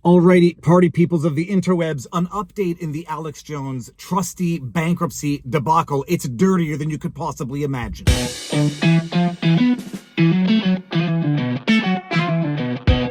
Alrighty, party peoples of the interwebs, an update in the Alex Jones trustee bankruptcy debacle. It's dirtier than you could possibly imagine.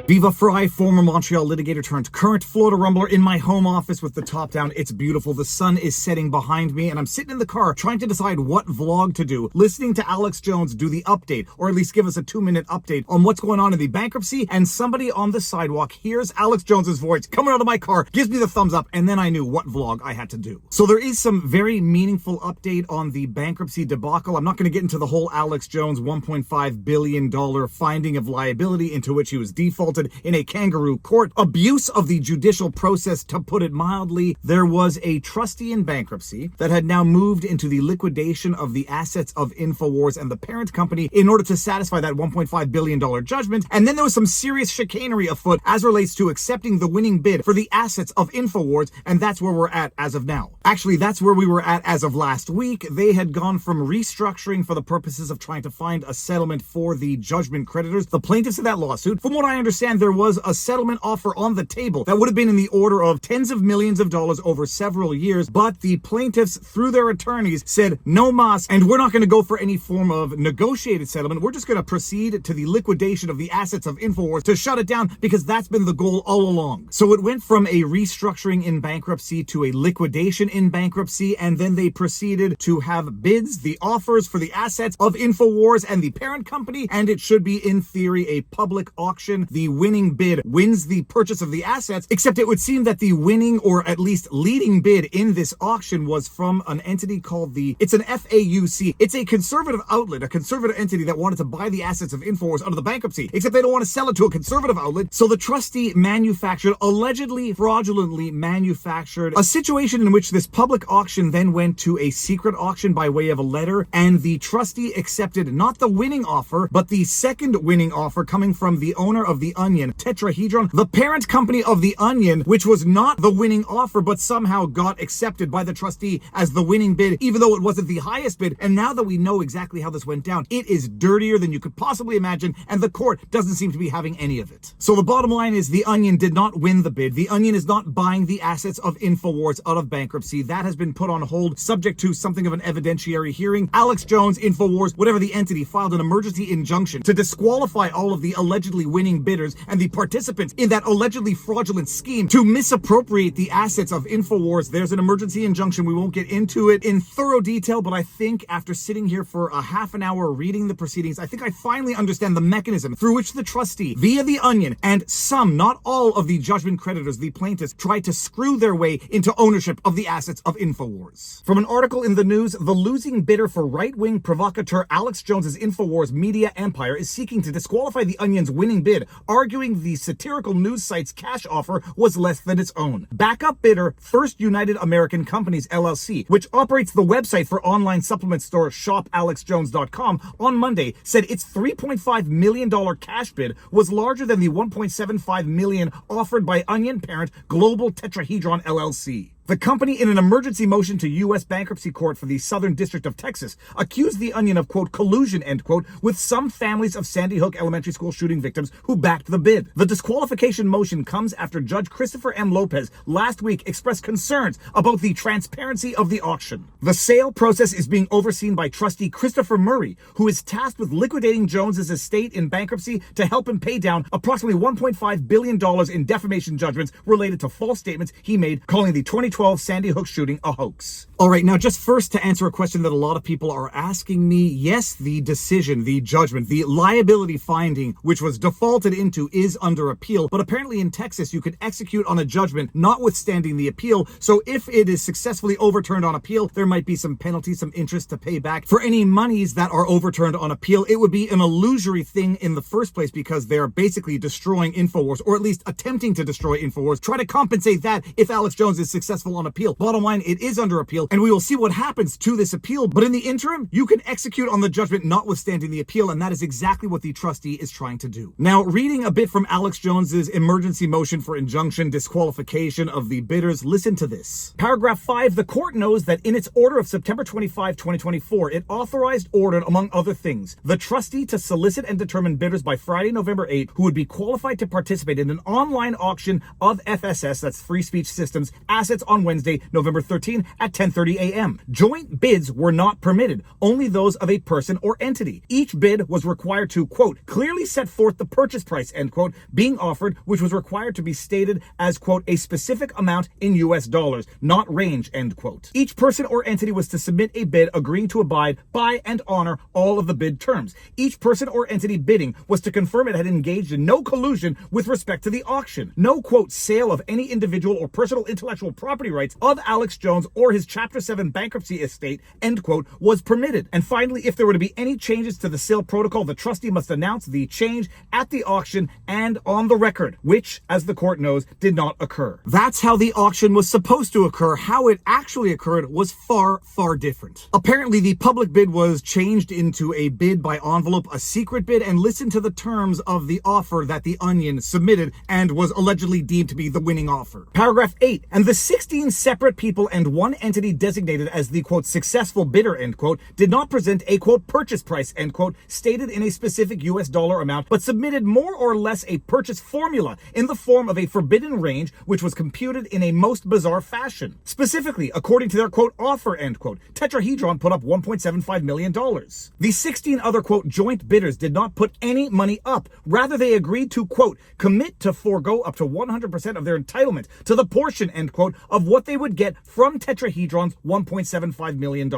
Viva Frei, former Montreal litigator turned current Florida rumbler, in my home office with the top down. It's beautiful. The sun is setting behind me, and I'm sitting in the car trying to decide what vlog to do, listening to Alex Jones do the update, or at least give us a 2-minute update on what's going on in the bankruptcy, and somebody on the sidewalk hears Alex Jones's voice coming out of my car, gives me the thumbs up, and then I knew what vlog I had to do. So there is some very meaningful update on the bankruptcy debacle. I'm not going to get into the whole Alex Jones $1.5 billion finding of liability into which he was defaulted in a kangaroo court, abuse of the judicial process, to put it mildly. There was a trustee in bankruptcy that had now moved into the liquidation of the assets of InfoWars and the parent company in order to satisfy that $1.5 billion judgment. And then there was some serious chicanery afoot as relates to accepting the winning bid for the assets of InfoWars, and that's where we're at as of now. Actually, that's where we were at as of last week. They had gone from restructuring for the purposes of trying to find a settlement for the judgment creditors, the plaintiffs in that lawsuit. From what I understand, there was a settlement offer on the table that would have been in the order of tens of millions of dollars over several years, but the plaintiffs, through their attorneys, said no mas, and we're not going to go for any form of negotiated settlement. We're just going to proceed to the liquidation of the assets of InfoWars to shut it down, because that's been the goal all along. So it went from a restructuring in bankruptcy to a liquidation in bankruptcy, and then they proceeded to have bids, the offers for the assets of InfoWars and the parent company, and it should be, in theory, a public auction. The winning bid wins the purchase of the assets, except it would seem that the winning, or at least leading bid in this auction, was from an entity called it's an FAUC. It's a conservative outlet, a conservative entity that wanted to buy the assets of InfoWars under the bankruptcy, except they don't want to sell it to a conservative outlet. So the trustee allegedly fraudulently manufactured a situation in which this public auction then went to a secret auction by way of a letter, and the trustee accepted not the winning offer, but the second winning offer coming from the owner of the Onion, Tetrahedron, the parent company of the Onion, which was not the winning offer, but somehow got accepted by the trustee as the winning bid, even though it wasn't the highest bid. And now that we know exactly how this went down, it is dirtier than you could possibly imagine, and the court doesn't seem to be having any of it. So the bottom line is, the Onion did not win the bid. The Onion is not buying the assets of InfoWars out of bankruptcy. That has been put on hold, subject to something of an evidentiary hearing. Alex Jones, InfoWars, whatever the entity, filed an emergency injunction to disqualify all of the allegedly winning bidders and the participants in that allegedly fraudulent scheme to misappropriate the assets of InfoWars. There's an emergency injunction. We won't get into it in thorough detail, but I think after sitting here for a half an hour reading the proceedings, I think I finally understand the mechanism through which the trustee, via the Onion, and some, not all, of the judgment creditors, the plaintiffs, tried to screw their way into ownership of the assets of InfoWars. From an article in the news, the losing bidder for right-wing provocateur Alex Jones's InfoWars media empire is seeking to disqualify the Onion's winning bid, arguing the satirical news site's cash offer was less than its own. Backup bidder First United American Companies LLC, which operates the website for online supplement store shopalexjones.com, on Monday said its $3.5 million cash bid was larger than the $1.75 million offered by Onion parent Global Tetrahedron LLC. The company, in an emergency motion to U.S. bankruptcy court for the Southern District of Texas, accused the Onion of, quote, collusion, end quote, with some families of Sandy Hook Elementary School shooting victims who backed the bid. The disqualification motion comes after Judge Christopher M. Lopez last week expressed concerns about the transparency of the auction. The sale process is being overseen by trustee Christopher Murray, who is tasked with liquidating Jones's estate in bankruptcy to help him pay down approximately $1.5 billion in defamation judgments related to false statements he made, calling the 2012 Sandy Hook shooting a hoax. All right, now just first to answer a question that a lot of people are asking me, yes, the decision, the judgment, the liability finding, which was defaulted into, is under appeal, but apparently in Texas you can execute on a judgment notwithstanding the appeal. So if it is successfully overturned on appeal, there might be some penalties, some interest to pay back for any monies that are overturned on appeal. It would be an illusory thing in the first place, because they're basically destroying InfoWars, or at least attempting to destroy InfoWars. Try to compensate that if Alex Jones is successful successful on appeal. Bottom line, it is under appeal, and we will see what happens to this appeal. But in the interim, you can execute on the judgment notwithstanding the appeal, and that is exactly what the trustee is trying to do. Now, reading a bit from Alex Jones's emergency motion for injunction disqualification of the bidders, listen to this. Paragraph 5, the court knows that in its order of September 25, 2024, it authorized, ordered, among other things, the trustee to solicit and determine bidders by Friday, November 8, who would be qualified to participate in an online auction of FSS, that's Free Speech Systems, assets on Wednesday, November 13 at 10:30 a.m. Joint bids were not permitted, only those of a person or entity. Each bid was required to, quote, clearly set forth the purchase price, end quote, being offered, which was required to be stated as, quote, a specific amount in US dollars, not range, end quote. Each person or entity was to submit a bid agreeing to abide by and honor all of the bid terms. Each person or entity bidding was to confirm it had engaged in no collusion with respect to the auction. No, quote, sale of any individual or personal intellectual property rights of Alex Jones or his Chapter 7 bankruptcy estate, end quote, was permitted. And finally, if there were to be any changes to the sale protocol, the trustee must announce the change at the auction and on the record, which, as the court knows, did not occur. That's how the auction was supposed to occur. How it actually occurred was far, far different. Apparently, the public bid was changed into a bid by envelope, a secret bid, and listen to the terms of the offer that the Onion submitted and was allegedly deemed to be the winning offer. Paragraph 8, and the 16 separate people and one entity designated as the, quote, successful bidder, end quote, did not present a, quote, purchase price, end quote, stated in a specific US dollar amount, but submitted more or less a purchase formula in the form of a forbidden range, which was computed in a most bizarre fashion. Specifically, according to their, quote, offer, end quote, Tetrahedron put up $1.75 million. The 16 other, quote, joint bidders did not put any money up. Rather, they agreed to, quote, commit to forego up to 100% of their entitlement to the portion, end quote, of what they would get from Tetrahedron's $1.75 million.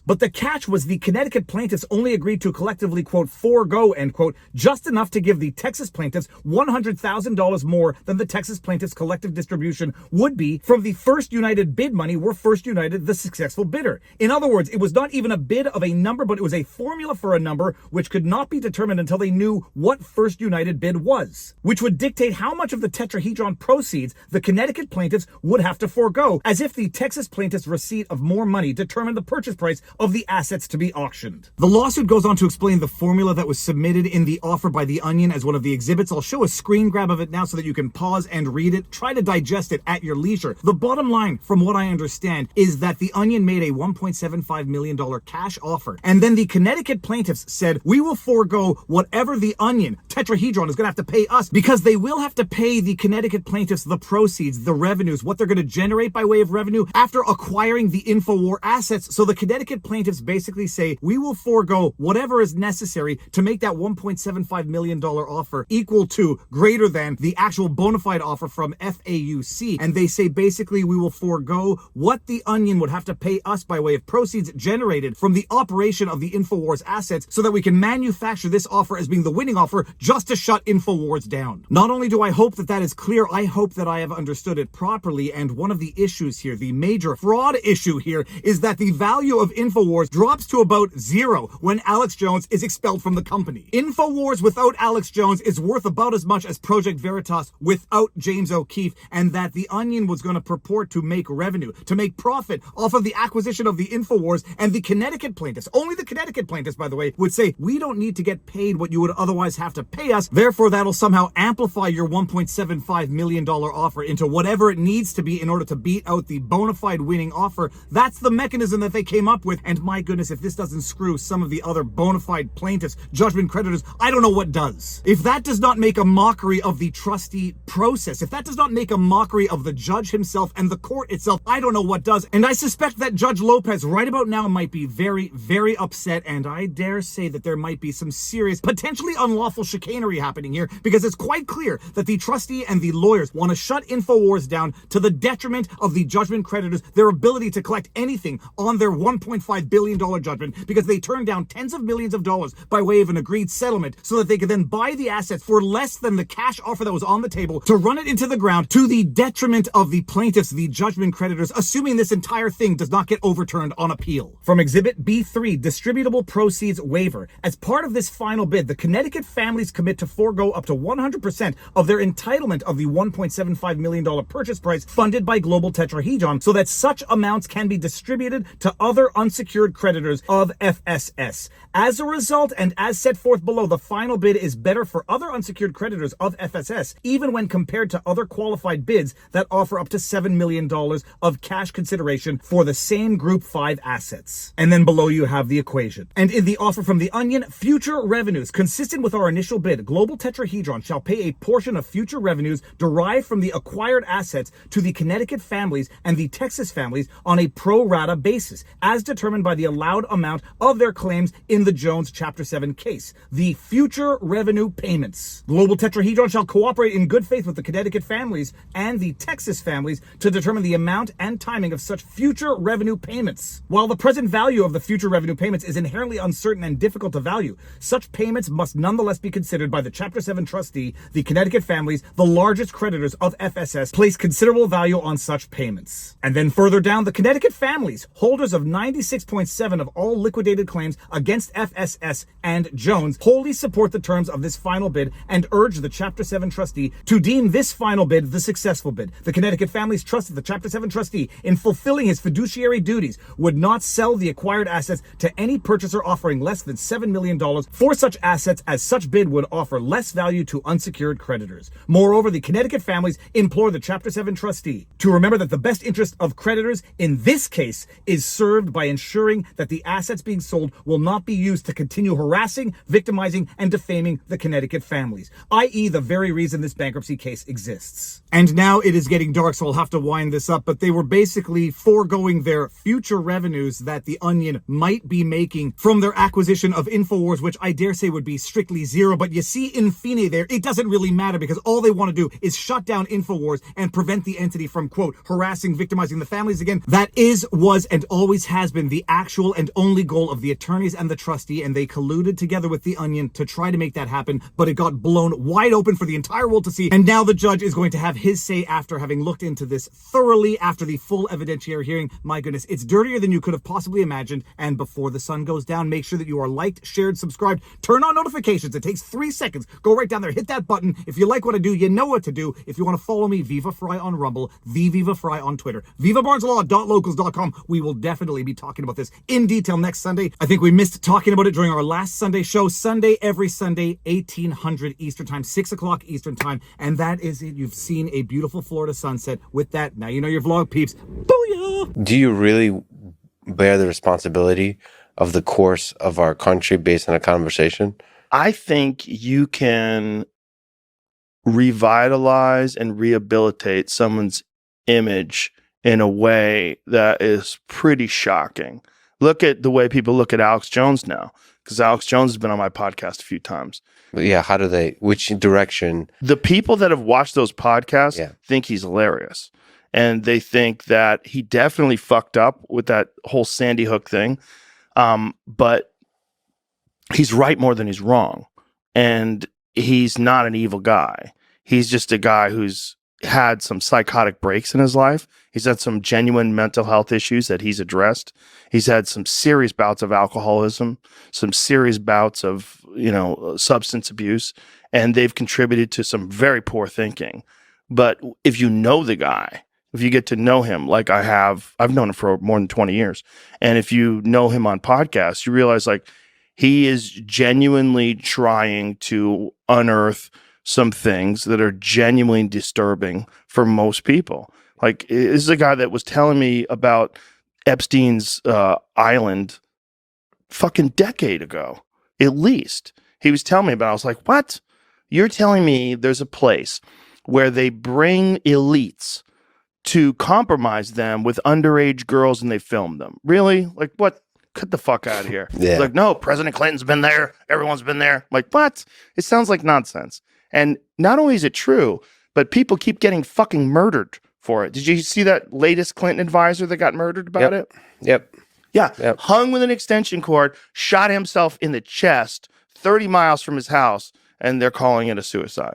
But the catch was the Connecticut plaintiffs only agreed to collectively, quote, forego, end quote, just enough to give the Texas plaintiffs $100,000 more than the Texas plaintiffs' collective distribution would be from the First United bid money were First United the successful bidder. In other words, it was not even a bid of a number, but it was a formula for a number which could not be determined until they knew what First United bid was, which would dictate how much of the Tetrahedron proceeds the Connecticut plaintiffs would have to forego, as if the Texas plaintiffs' receipt of more money determined the purchase price of the assets to be auctioned. The lawsuit goes on to explain the formula that was submitted in the offer by the Onion as one of the exhibits. I'll show a screen grab of it now so that you can pause and read it. Try to digest it at your leisure. The bottom line, from what I understand, is that the Onion made a $1.75 million cash offer, and then the Connecticut plaintiffs said, we will forego whatever the Onion, Tetrahedron, is going to have to pay us, because they will have to pay the Connecticut plaintiffs the proceeds, the revenues, what they're going to generate by way of revenue after acquiring the InfoWars assets. So the Connecticut plaintiffs basically say, we will forego whatever is necessary to make that $1.75 million offer equal to, greater than, the actual bona fide offer from FAUC. And they say, basically, we will forego what the Onion would have to pay us by way of proceeds generated from the operation of the InfoWars assets so that we can manufacture this offer as being the winning offer just to shut InfoWars down. Not only do I hope that that is clear, I hope that I have understood it properly. And one of the issues here, the major fraud issue here, is that the value of InfoWars drops to about zero when Alex Jones is expelled from the company. InfoWars without Alex Jones is worth about as much as Project Veritas without James O'Keefe, and that the Onion was going to purport to make revenue, to make profit off of the acquisition of the InfoWars, and the Connecticut plaintiffs, only the Connecticut plaintiffs, by the way, would say, we don't need to get paid what you would otherwise have to pay us, therefore that'll somehow amplify your $1.75 million offer into whatever it needs to be in order to beat out the bona fide winning offer. That's the mechanism that they came up with, and my goodness, if this doesn't screw some of the other bona fide plaintiffs, judgment creditors, I don't know what does. If that does not make a mockery of the trustee process, if that does not make a mockery of the judge himself and the court itself, I don't know what does. And I suspect that Judge Lopez right about now might be very, very upset, and I dare say that there might be some serious, potentially unlawful chicanery happening here, because it's quite clear that the trustee and the lawyers want to shut InfoWars down to the detriment of the judgment creditors, their ability to collect anything on their $1.5 billion judgment, because they turned down tens of millions of dollars by way of an agreed settlement so that they could then buy the assets for less than the cash offer that was on the table to run it into the ground to the detriment of the plaintiffs, the judgment creditors, assuming this entire thing does not get overturned on appeal. From Exhibit B3, Distributable Proceeds Waiver. As part of this final bid, the Connecticut families commit to forego up to 100% of their entitlement of the $1.75 million purchase price funded by global tetrahedron so that such amounts can be distributed to other unsecured creditors of FSS. As a result, and as set forth below, the final bid is better for other unsecured creditors of FSS, even when compared to other qualified bids that offer up to $7 million of cash consideration for the same Group 5 assets. And then below you have the equation. And in the offer from the Onion, future revenues consistent with our initial bid, global tetrahedron shall pay a portion of future revenues derived from the acquired assets to the Connecticut families and the Texas families on a pro rata basis, as determined by the allowed amount of their claims in the Jones Chapter 7 case. The future revenue payments. Global tetrahedron shall cooperate in good faith with the Connecticut families and the Texas families to determine the amount and timing of such future revenue payments. While the present value of the future revenue payments is inherently uncertain and difficult to value, such payments must nonetheless be considered by the Chapter 7 trustee. The Connecticut families, the largest creditors of FSS, place considerable value on such payments. And then further down, the Connecticut families, holders of 96.7% of all liquidated claims against FSS and Jones, wholly support the terms of this final bid and urge the Chapter 7 trustee to deem this final bid the successful bid. The Connecticut families trust that the Chapter 7 trustee, in fulfilling his fiduciary duties, would not sell the acquired assets to any purchaser offering less than $7 million for such assets, as such bid would offer less value to unsecured creditors. Moreover, the Connecticut families implore the Chapter 7 trustee to remember that the best interest of creditors in this case is served by ensuring that the assets being sold will not be used to continue harassing, victimizing, and defaming the Connecticut families, i.e. the very reason this bankruptcy case exists. And now it is getting dark, so I'll have to wind this up, but they were basically foregoing their future revenues that the Onion might be making from their acquisition of InfoWars, which I dare say would be strictly zero. But you see, in fine there, it doesn't really matter because all they want to do is shut down InfoWars and prevent the entity from, quote, harassing, victimizing the families again. That is, was, and always has been the actual and only goal of the attorneys and the trustee, and they colluded together with the Onion to try to make that happen, but it got blown wide open for the entire world to see. And now the judge is going to have his say after having looked into this thoroughly after the full evidentiary hearing. My goodness, it's dirtier than you could have possibly imagined. And before the sun goes down, make sure that you are liked, shared, subscribed, turn on notifications. It takes 3 seconds. Go right down there, hit that button. If you like what I do, you know what to do. If you want to follow me, Viva Frei on Rumble, the Viva Frei on Twitter, vivabarneslaw.locals.com. We will definitely be talking about this in detail next Sunday. I think we missed talking about it during our last Sunday show. Sunday, every Sunday, 1800 Eastern Time, 6 o'clock Eastern Time. And that is it. You've seen a beautiful Florida sunset. With that, now you know your vlog, peeps. Booyah! Do you really bear the responsibility of the course of our country based on a conversation? I think you can revitalize and rehabilitate someone's image in a way that is pretty shocking. Look at the way people look at Alex Jones now, because Alex Jones has been on my podcast a few times. But yeah, how do they, which direction? The people that have watched those podcasts think he's hilarious. And they think that he definitely fucked up with that whole Sandy Hook thing. But he's right more than he's wrong. And he's not an evil guy. He's just a guy who's had some psychotic breaks in his life. He's had some genuine mental health issues that he's addressed. He's had some serious bouts of alcoholism, some serious bouts of, substance abuse, and they've contributed to some very poor thinking. But if you know the guy, if you get to know him like I have, I've known him for more than 20 years. And if you know him on podcasts, you realize he is genuinely trying to unearth some things that are genuinely disturbing for most people. This is a guy that was telling me about Epstein's island fucking decade ago, at least. He was telling me about it. I was like, what? You're telling me there's a place where they bring elites to compromise them with underage girls and they film them? Really? What? Cut the fuck out of here. Yeah. No, President Clinton's been there. Everyone's been there. What? It sounds like nonsense. And not only is it true, but people keep getting fucking murdered for it. Did you see that latest Clinton advisor that got murdered about it? Yep. Yeah. Yep. Hung with an extension cord, shot himself in the chest 30 miles from his house, and they're calling it a suicide.